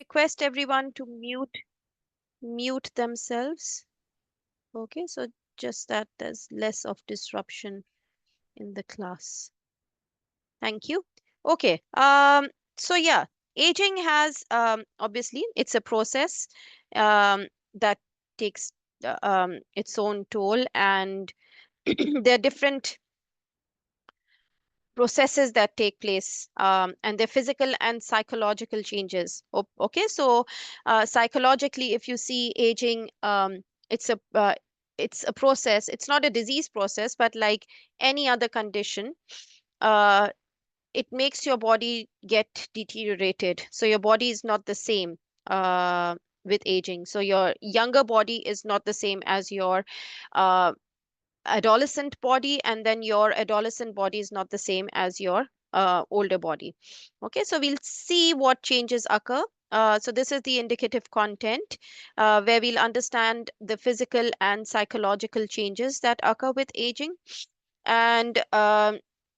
request everyone to mute themselves. Okay, so just that there's less of disruption in the class. Thank you. Okay. So yeah, aging has obviously it's a process that takes its own toll, and there are different processes that take place, and their physical and psychological changes. Okay, so psychologically, if you see aging, it's a uh, it's a process. It's not a disease process, but like any other condition, uh, it makes your body get deteriorated. So your body is not the same with aging. So your younger body is not the same as your uh, adolescent body, and then your adolescent body is not the same as your older body. Okay, so we'll see what changes occur. So this is the indicative content where we'll understand the physical and psychological changes that occur with aging, and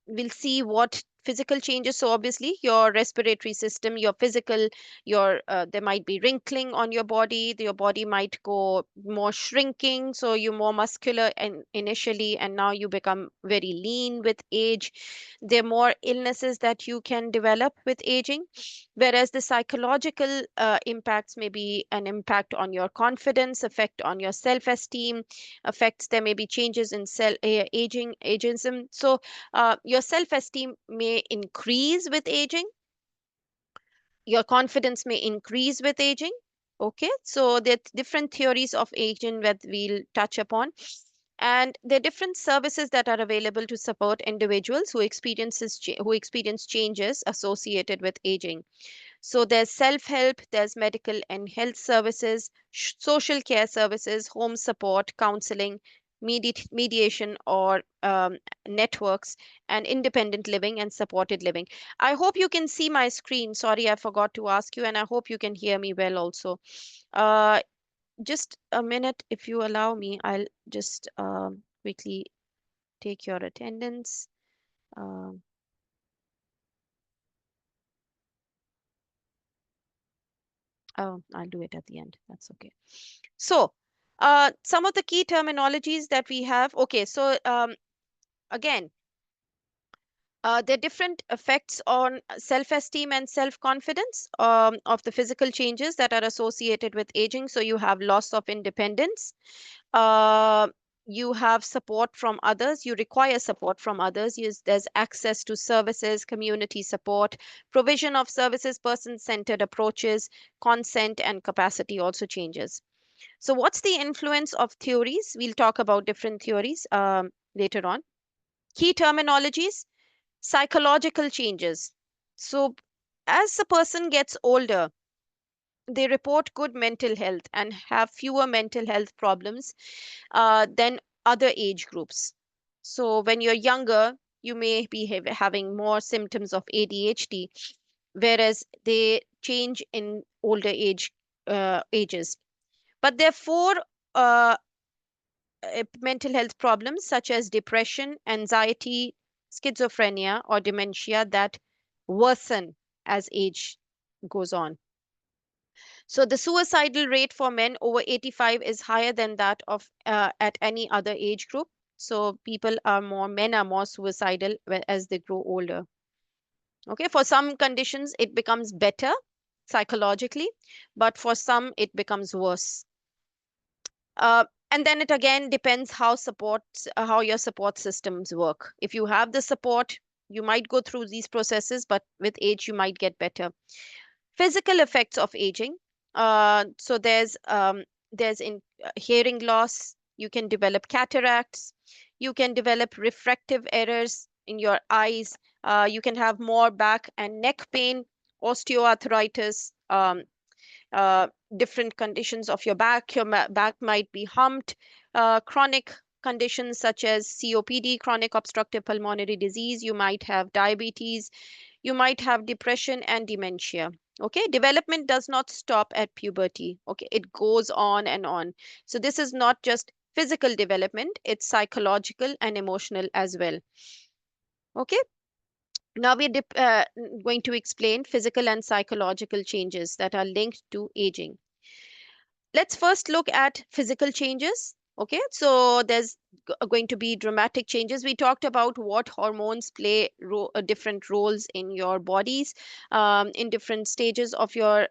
we'll see what physical changes. So obviously your respiratory system, your physical, your there might be wrinkling on your body. Your body might go more shrinking, so you're more muscular and initially, and now you become very lean with age. There are more illnesses that you can develop with aging, whereas the psychological impacts may be an impact on your confidence, effect on your self-esteem, affects. There may be changes in aging ageism. So your self-esteem may increase with aging, your confidence may increase with aging. Okay, so there are different theories of aging that we'll touch upon, and there are different services that are available to support individuals who experience changes associated with aging. So there's self-help, there's medical and health services, social care services, home support, counseling, mediation or networks, and independent living and supported living. I hope you can see my screen. Sorry, I forgot to ask you, and I hope you can hear me well also. Uh, just a minute, if you allow me, I'll just quickly take your attendance. Um, oh, I'll do it at the end. That's okay. So, some of the key terminologies that we have. Okay, so again, there are different effects on self-esteem and self-confidence of the physical changes that are associated with aging. So you have loss of independence. Uh, you have support from others. You require support from others. There's access to services, community support, provision of services, person-centered approaches, consent, and capacity also changes. So, what's the influence of theories? We'll talk about different theories later on. Key terminologies: psychological changes. So, as a person gets older, they report good mental health and have fewer mental health problems than other age groups. So, when you're younger, you may be having more symptoms of ADHD, whereas they change in older ages. But there are four uh, mental health problems such as depression, anxiety, schizophrenia, or dementia that worsen as age goes on. So the suicidal rate for men over 85 is higher than that of at any other age group. So men are more suicidal as they grow older. Okay, for some conditions it becomes better psychologically, but for some it becomes worse. Uh, and then it again depends how your support systems work. If you have the support, you might go through these processes, but with age you might get better. Physical effects of aging. So there's hearing loss. You can develop cataracts. You can develop refractive errors in your eyes. You can have more back and neck pain, osteoarthritis, uh, different conditions of your back. Your back might be humped. Chronic conditions such as COPD, chronic obstructive pulmonary disease. You might have diabetes. You might have depression and dementia. Okay, development does not stop at puberty. Okay, it goes on and on. So this is not just physical development, it's psychological and emotional as well. Okay, Now we're going to explain physical and psychological changes that are linked to aging. Let's first look at physical changes. Okay, so there's going to be dramatic changes. We talked about what hormones play different roles in your bodies, in different stages of your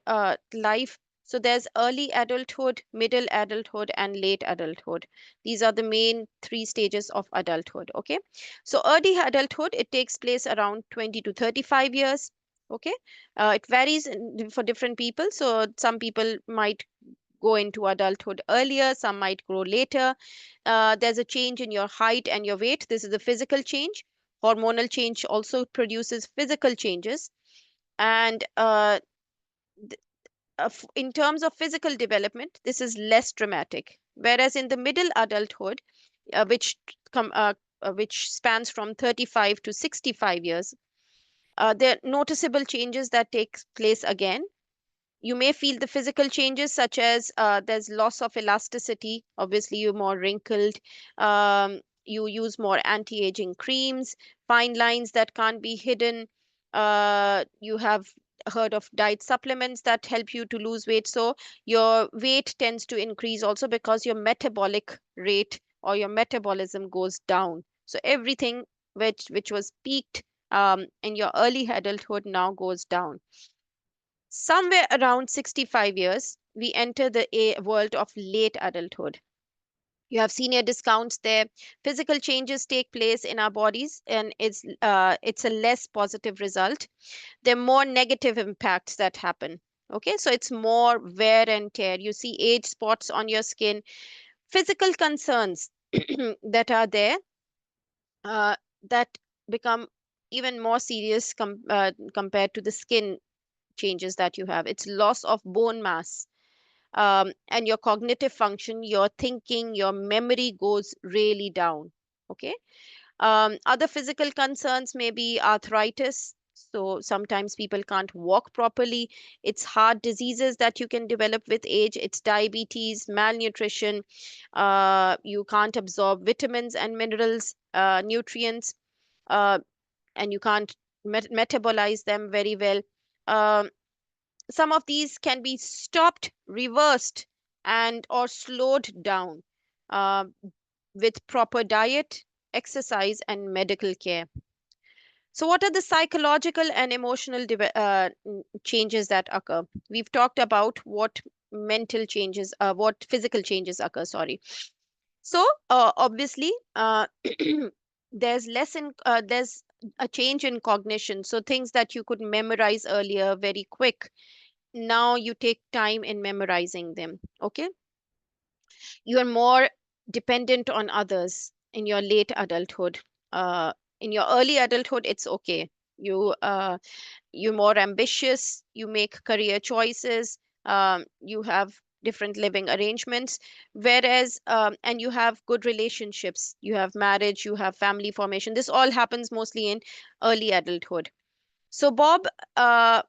life. So there's early adulthood, middle adulthood, and late adulthood. These are the main three stages of adulthood. Okay, so early adulthood, it takes place around 20 to 35 years. Okay, it varies for different people. So some people might go into adulthood earlier, some might grow later. There's a change in your height and your weight. This is a physical change. Hormonal change also produces physical changes. And in terms of physical development, this is less dramatic. Whereas in the middle adulthood, which which spans from 35 to 65 years, there are noticeable changes that take place again. You may feel the physical changes, such as there's loss of elasticity. Obviously, you're more wrinkled. You use more anti-aging creams, fine lines that can't be hidden. You have heard of diet supplements that help you to lose weight. So your weight tends to increase also because your metabolic rate or your metabolism goes down. So everything which was peaked in your early adulthood now goes down. Somewhere around 65 years, we enter the world of late adulthood. You have senior discounts there. Physical changes take place in our bodies, and it's a less positive result. There are more negative impacts that happen. Okay, so it's more wear and tear. You see age spots on your skin, physical concerns that are there, uh, that become even more serious compared to the skin changes that you have. It's loss of bone mass, and your cognitive function, your thinking, your memory goes really down. Okay. Other physical concerns may be arthritis. So sometimes people can't walk properly. It's heart diseases that you can develop with age. It's diabetes, malnutrition. You can't absorb vitamins and minerals, nutrients, uh, and you can't metabolize them very well. Um, some of these can be stopped, reversed, and or slowed down uh, with proper diet, exercise, and medical care. So, what are the psychological and emotional changes that occur? We've talked about what mental changes, what physical changes occur. Sorry. So, obviously, there's a change in cognition. So, things that you could memorize earlier very quick, now you take time in memorizing them. Okay, you are more dependent on others in your late adulthood. In your early adulthood, it's okay. You're more ambitious, you make career choices, you have different living arrangements, whereas and you have good relationships, you have marriage, you have family formation. This all happens mostly in early adulthood. So Bob,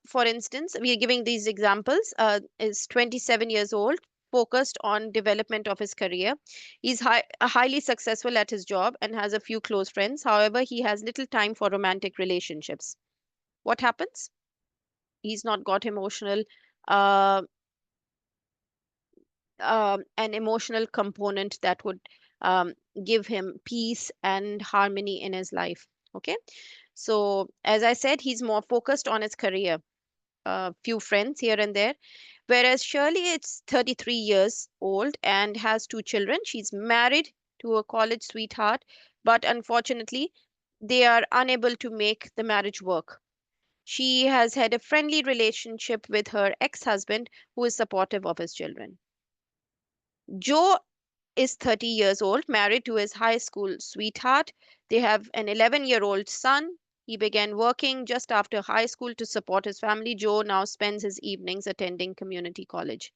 for instance, we are giving these examples, is 27 years old, focused on development of his career. He's highly successful at his job and has a few close friends. However, he has little time for romantic relationships. What happens? He's not got emotional, uh, an emotional component that would um, give him peace and harmony in his life. Okay. So, as I said, he's more focused on his career, a few friends here and there. Whereas Shirley is 33 years old and has two children. She's married to a college sweetheart, but unfortunately, they are unable to make the marriage work. She has had a friendly relationship with her ex-husband, who is supportive of his children. Joe is 30 years old, married to his high school sweetheart. They have an 11-year-old son. He began working just after high school to support his family. Joe now spends his evenings attending community college.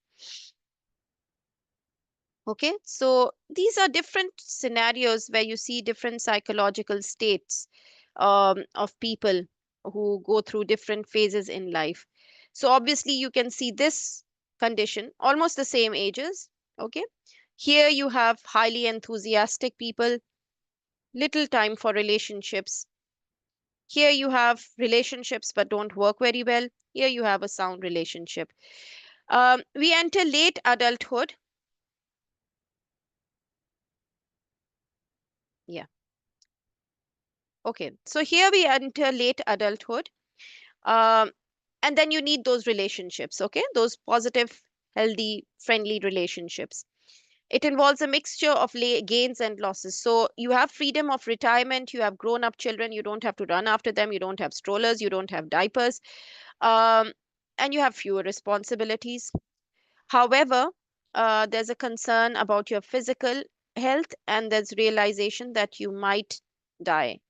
Okay, so these are different scenarios where you see different psychological states of people who go through different phases in life. So obviously, you can see this condition, almost the same ages. Okay, here you have highly enthusiastic people, little time for relationships, Here you have relationships but don't work very well. Here you have a sound relationship. We enter late adulthood. Yeah. Okay. So here we enter late adulthood. Um, and then you need those relationships, okay? Those positive, healthy, friendly relationships. It involves a mixture of gains and losses. So you have freedom of retirement, you have grown up children, you don't have to run after them, you don't have strollers, you don't have diapers, um, and you have fewer responsibilities. However, there's a concern about your physical health, and there's realization that you might die.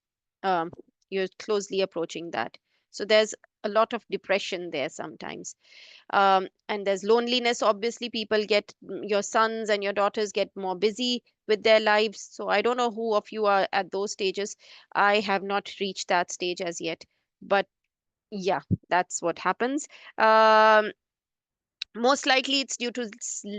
Um, you're closely approaching that. So there's a lot of depression there sometimes. And there's loneliness. Obviously, people get, your sons and your daughters get more busy with their lives. So I don't know who of you are at those stages. I have not reached that stage as yet. But yeah, that's what happens. Um, Most likely it's due to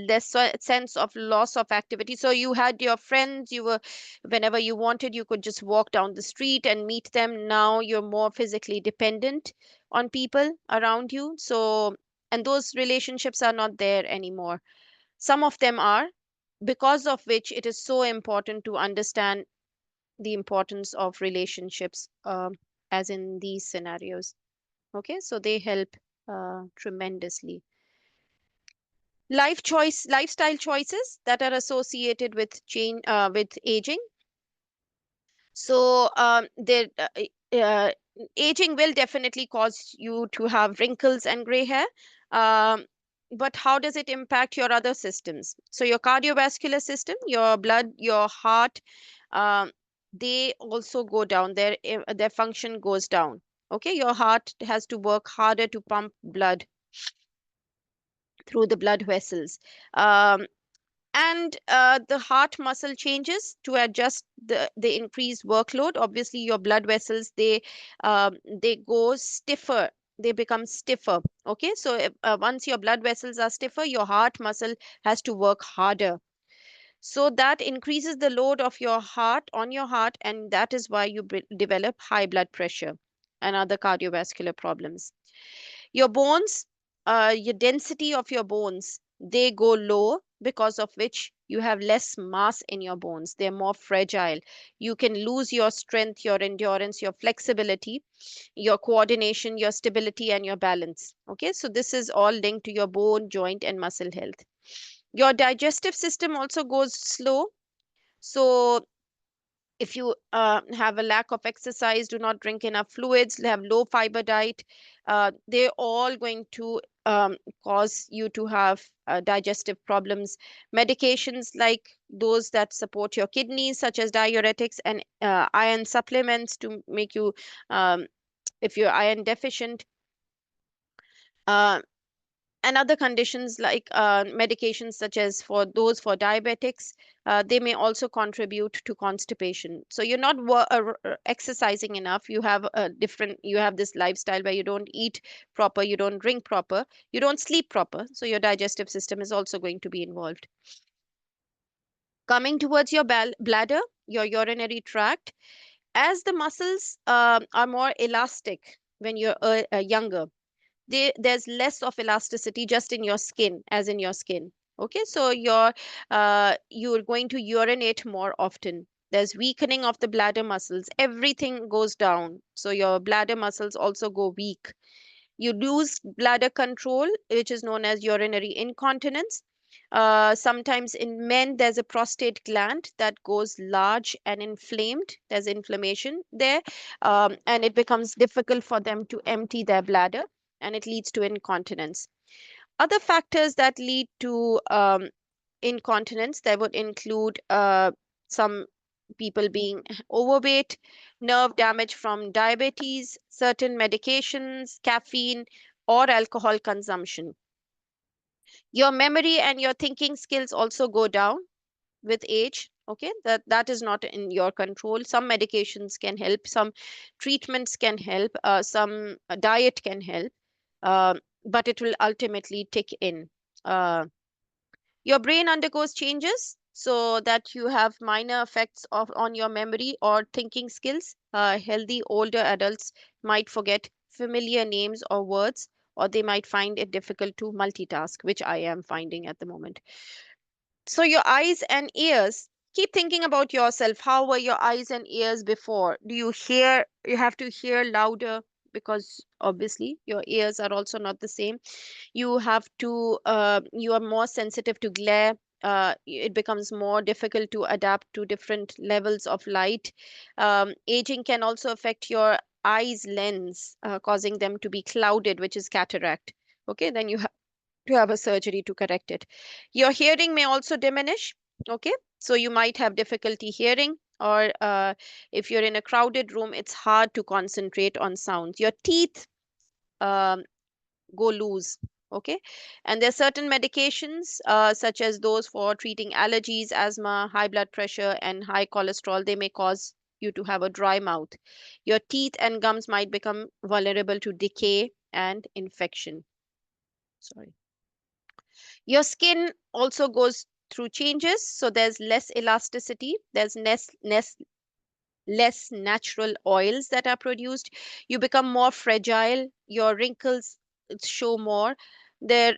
less sense of loss of activity. So you had your friends, you were, whenever you wanted, you could just walk down the street and meet them. Now you're more physically dependent on people around you. So, and those relationships are not there anymore. Some of them are, because of which it is so important to understand the importance of relationships, as in these scenarios. Okay, so they help tremendously. Lifestyle choices that are associated with change, with aging. So uh, aging will definitely cause you to have wrinkles and gray hair. um, but how does it impact your other systems? So your cardiovascular system, your blood, your heart, um, they also go down. Their function goes down. Okay, your heart has to work harder to pump blood through the blood vessels. Um, and the heart muscle changes to adjust the increased workload. Obviously your blood vessels, they go stiffer, they become stiffer. Okay, so once your blood vessels are stiffer, your heart muscle has to work harder. So that increases the load of your heart on your heart, and that is why you develop high blood pressure and other cardiovascular problems. Your bones, your density of your bones, they go low, because of which you have less mass in your bones. They're more fragile. You can lose your strength, your endurance, your flexibility, your coordination, your stability, and your balance. Okay, so this is all linked to your bone, joint, and muscle health. Your digestive system also goes slow. So if you have a lack of exercise, do not drink enough fluids, have low fiber diet, they're all going to cause you to have digestive problems. Medications like those that support your kidneys, such as diuretics and iron supplements to make you, um, if you're iron deficient, uh, and other conditions like medications such as for those for diabetics, they may also contribute to constipation. So you're not exercising enough, you have a different, you have this lifestyle where you don't eat proper, you don't drink proper, you don't sleep proper, so your digestive system is also going to be involved. Coming towards your bladder, your urinary tract, as the muscles are more elastic when you're younger, there's less of elasticity just in your skin, as in your skin. Okay, so you're going to urinate more often. There's weakening of the bladder muscles, everything goes down, so your bladder muscles also go weak. You lose bladder control, which is known as urinary incontinence. Sometimes in men, there's a prostate gland that goes large and inflamed. There's inflammation there, and it becomes difficult for them to empty their bladder, and it leads to incontinence. Other factors that lead to incontinence, that would include some people being overweight, nerve damage from diabetes, certain medications, caffeine, or alcohol consumption. Your memory and your thinking skills also go down with age. Okay, that is not in your control. Some medications can help, some treatments can help, some diet can help, but it will ultimately tick in. Uh, your brain undergoes changes. so that you have minor effects on your memory or thinking skills. Healthy older adults might forget familiar names or words, or they might find it difficult to multitask, which I am finding at the moment. So your eyes and ears, keep thinking about yourself. How were your eyes and ears before? Do you hear? You have to hear louder, because obviously your ears are also not the same. You have to you are more sensitive to glare. It becomes more difficult to adapt to different levels of light. Aging can also affect your eyes lens, causing them to be clouded, which is cataract. Okay, then you to have a surgery to correct it. Your hearing may also diminish. Okay, so you might have difficulty hearing, or if you're in a crowded room, it's hard to concentrate on sounds. Your teeth um, go loose. Okay, and there are certain medications, such as those for treating allergies, asthma, high blood pressure, and high cholesterol. They may cause you to have a dry mouth. Your teeth and gums might become vulnerable to decay and infection. Sorry. Your skin also goes through changes, so there's less elasticity, there's less natural oils that are produced. You become more fragile, your wrinkles show more. There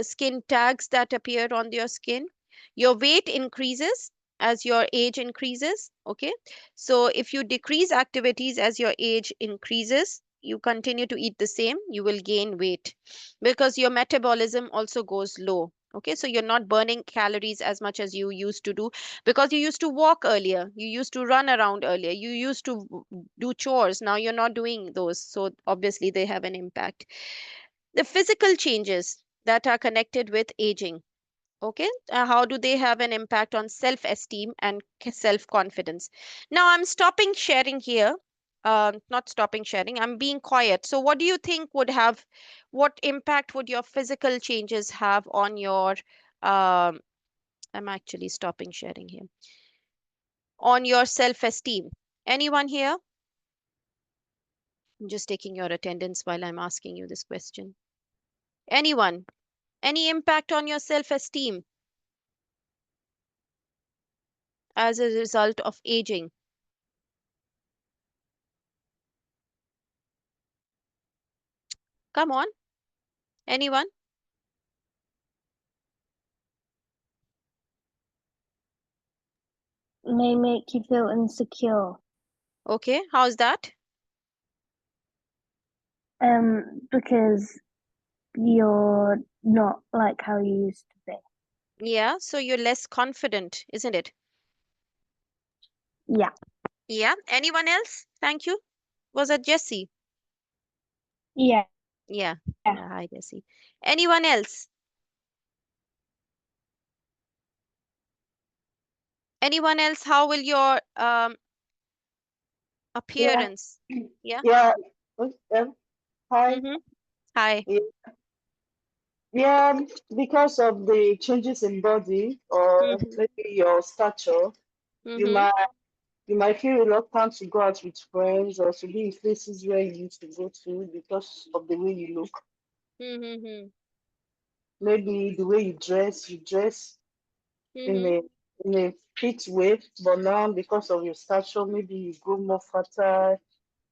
skin tags that appear on your skin. Your weight increases as your age increases. Okay, so if you decrease activities as your age increases, you continue to eat the same, you will gain weight, because your metabolism also goes low. Okay, so you're not burning calories as much as you used to do, because you used to walk earlier, you used to run around earlier, you used to do chores. Now you're not doing those, so obviously they have an impact. The physical changes that are connected with aging, okay, how do they have an impact on self esteem and self confidence? Now I'm stopping sharing here. Not stopping sharing, I'm being quiet. So what do you think would have, what impact would your physical changes have on your um, I'm actually stopping sharing here, on your self esteem? Anyone here? I'm just taking your attendance while I'm asking you this question. Anyone? Any impact on your self esteem as a result of aging? Come on. Anyone? May make you feel insecure. Okay. How's that? Because you're not like how you used to be. Yeah. So you're less confident, isn't it? Yeah. Yeah. Anyone else? Thank you. Was that Jesse? Yeah. Yeah. Yeah. Hi, Jesse. Anyone else? Anyone else? How will your Yeah, appearance? Yeah. yeah. Hi. Mm-hmm. Hi. Yeah, yeah, because of the changes in body or Mm-hmm. maybe your stature, you Mm-hmm. might you might feel reluctant to go out with friends or to be in places where you used to go to because of the way you look. Mm-hmm. Maybe the way you dress in Mm-hmm. a fit way, but now because of your stature, maybe you grow more fertile,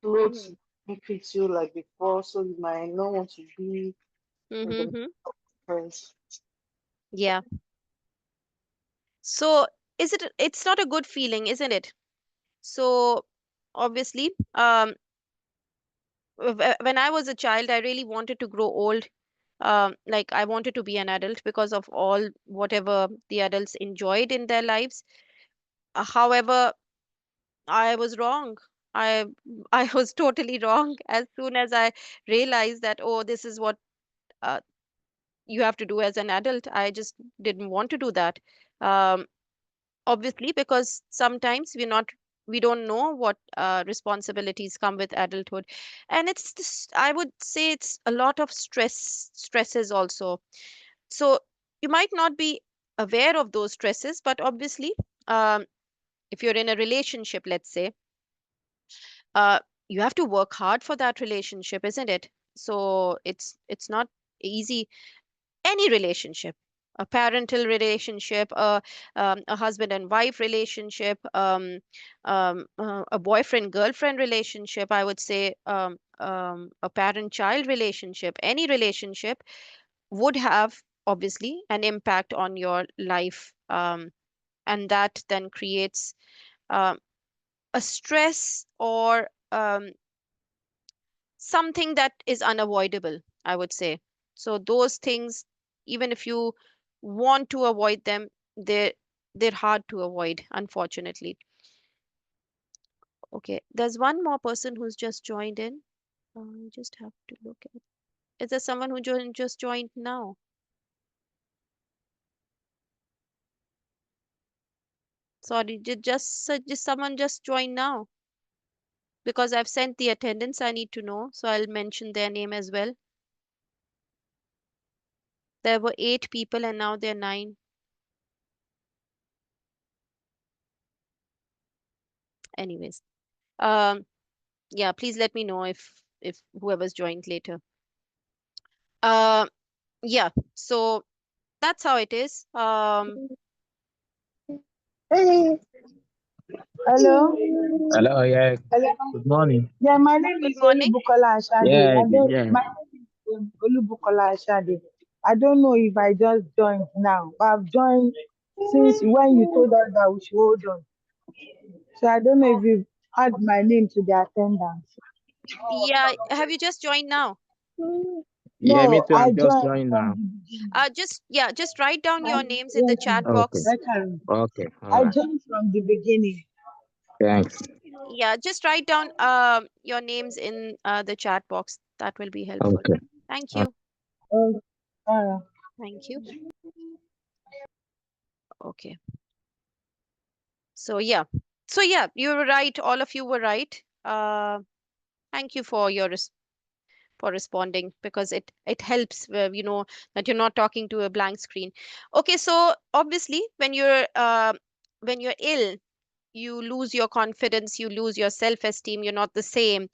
clothes Mm-hmm. don't fit you like before, so you might not want to be in the Mm-hmm. friends. Yeah. So is it, it's not a good feeling, isn't it? So obviously, when I was a child, I really wanted to grow old. Like I wanted to be an adult because of all whatever the adults enjoyed in their lives. However, I was wrong. I I was totally wrong. As soon as I realized that, oh, this is what uh, you have to do as an adult, I just didn't want to do that. Um, Obviously, because sometimes we don't know what responsibilities come with adulthood, and it's this, I would say it's a lot of stresses also. So you might not be aware of those stresses, but obviously, um, if you're in a relationship, let's say, uh, you have to work hard for that relationship, isn't it? So it's not easy. Any relationship, a parental relationship, a husband and wife relationship, a boyfriend girlfriend relationship, I would say, a parent child relationship, any relationship would have obviously an impact on your life, and that then creates um, a stress or something that is unavoidable, I would say. So those things, even if you want to avoid them, they're hard to avoid, unfortunately. Okay, there's one more person who's just joined in. I just have to look at. Is there someone who just joined now? Sorry, did just someone just join now? Because I've sent the attendance, I need to know, so I'll mention their name as well. There were 8 people and now there are 9. Anyways, um, yeah, please let me know if whoever's joined later. Uh, yeah, so that's how it is. Hey, hello. Hello, yeah. Hello. Good morning. Yeah, my name Good is morning. Olubukola Ashade. Yeah, I don't. yeah. My name is Olubukola Ashade. I don't know if I just joined now, but I've joined since when you told us that we should hold on. So I don't know if you've add my name to the attendance. Yeah, have you just joined now? Yeah, me No, too. I I'm just joined joining from now. the beginning. Just write down I, your names in the yes, chat ma'am. box. Okay. Karen. Okay. All I right. joined from the beginning. Thanks. Yeah, just write down your names in the chat box. That will be helpful. Okay. Thank Okay. you. Oh, uh, Thank you. Okay. So yeah. So yeah, you were right. All of you were right. Thank you for your for responding, because it helps, that you're not talking to a blank screen. Okay, so obviously when you're ill, you lose your confidence, you lose your self-esteem, you're not the same.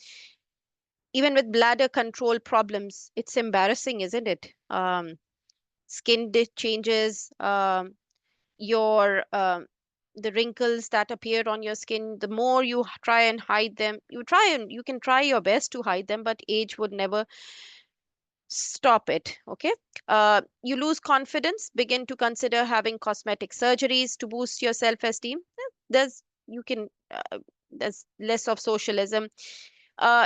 Even with bladder control problems, it's embarrassing, isn't it? Changes, your the wrinkles that appear on your skin, the more you try and hide them, you can try your best to hide them, but age would never stop it. Okay, you lose confidence, begin to consider having cosmetic surgeries to boost your self-esteem. there's you can there's less of socialism.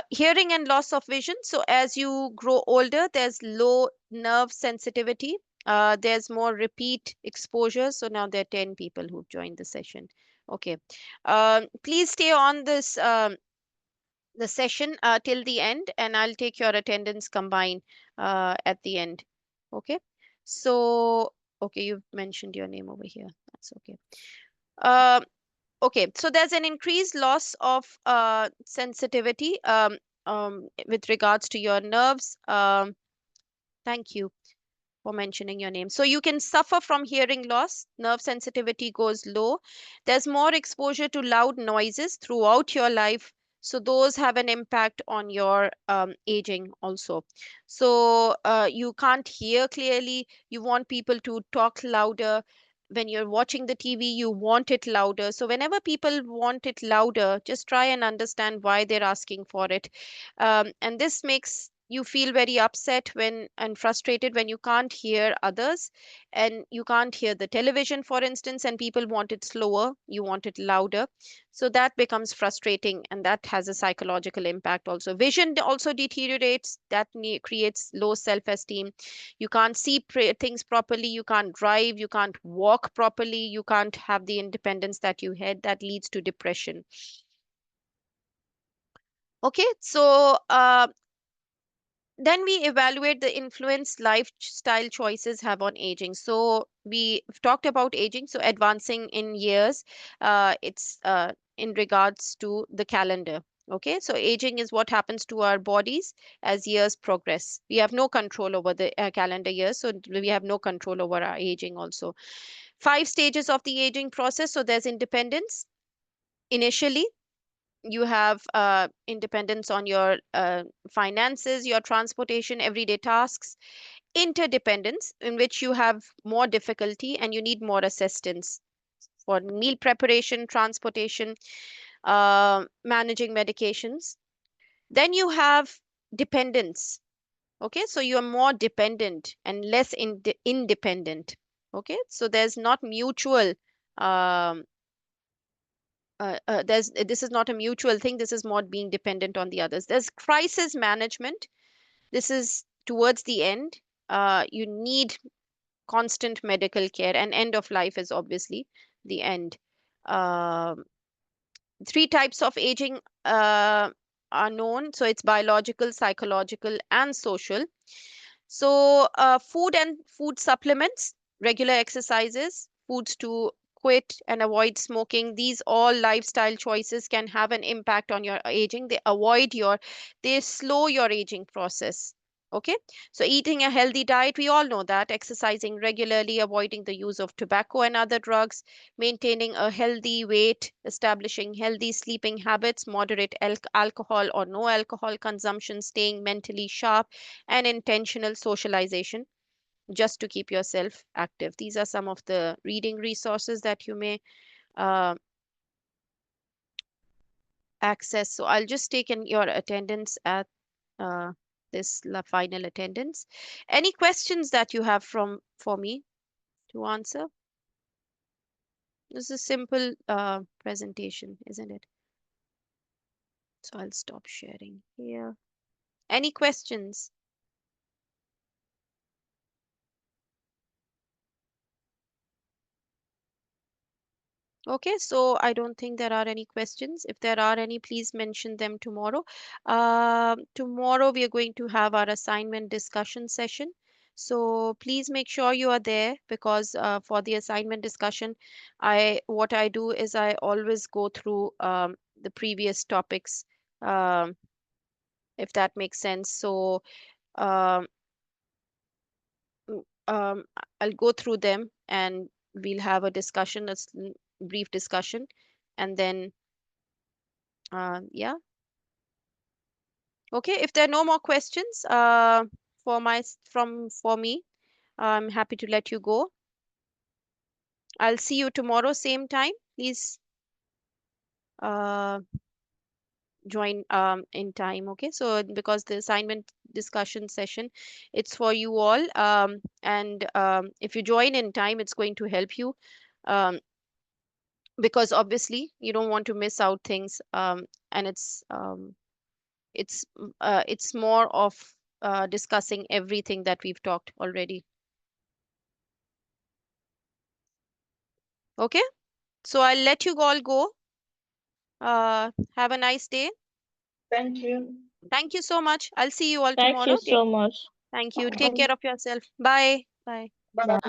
Hearing and loss of vision. So as you grow older, there's low nerve sensitivity. There's more repeat exposure. So now there are 10 people who've joined the session. Okay. Please stay on this the session till the end, and I'll take your attendance combined at the end. Okay. So, okay, you've mentioned your name over here. That's okay. Uh, okay, so there's an increased loss of sensitivity with regards to your nerves. Thank you for mentioning your name. So you can suffer from hearing loss, nerve sensitivity goes low. There's more exposure to loud noises throughout your life. So those have an impact on your aging also. So you can't hear clearly. You want people to talk louder. When you're watching the TV, you want it louder. So whenever people want it louder, just try and understand why they're asking for it. And this makes you feel very upset when and frustrated when you can't hear others, and you can't hear the television, for instance, and people want it slower, you want it louder. So that becomes frustrating, and that has a psychological impact also. Vision also deteriorates, that creates low self-esteem. You can't see things properly, you can't drive, you can't walk properly, you can't have the independence that you had. That leads to depression. Okay, so then we evaluate the influence lifestyle choices have on aging. So we've talked about aging, so advancing in years, it's in regards to the calendar. Okay, so aging is what happens to our bodies as years progress. We have no control over the calendar years, so we have no control over our aging also. 5 stages of the aging process. So there's independence. Initially, you have independence on your finances, your transportation, everyday tasks. interdependence, in which you have more difficulty and you need more assistance for meal preparation, transportation, managing medications. Then you have dependence. Okay, so you are more dependent and less independent. Okay, so there's not mutual. Um, this is not a mutual thing. This is more being dependent on the others. There's crisis management. This is towards the end. You need constant medical care, and end of life is obviously the end. Um, Three types of aging are known. So it's biological, psychological, and social. So, food and food supplements, regular exercises, foods to quit and avoid smoking, these all lifestyle choices can have an impact on your aging. They slow your aging process. Okay, so eating a healthy diet, we all know that, exercising regularly, avoiding the use of tobacco and other drugs, maintaining a healthy weight, establishing healthy sleeping habits, moderate alcohol or no alcohol consumption, staying mentally sharp, and intentional socialization just to keep yourself active. These are some of the reading resources that you may uh, access. So I'll just take in your attendance at uh, this final attendance. Any questions that you have for me to answer? This is a simple presentation, isn't it? So I'll stop sharing here. Any questions? Okay, so I don't think there are any questions. If there are any, please mention them tomorrow. Tomorrow we are going to have our assignment discussion session. So please make sure you are there, because for the assignment discussion, what I do is I always go through the previous topics, um, if that makes sense. So um, mm, um, I'll go through them and we'll have a discussion, brief discussion, and then yeah. Okay, if there are no more questions for me, I'm happy to let you go. I'll see you tomorrow, same time. Please uh, join in time. Okay, so because the assignment discussion session, it's for you all. And if you join in time, it's going to help you. Um, because obviously you don't want to miss out things. And it's more of discussing everything that we've talked already. Okay, so I'll let you all go. Have a nice day. Thank you. Thank you so much. I'll see you all Thank you tomorrow. so much. Thank you. Take care of yourself. Bye. Bye. Bye.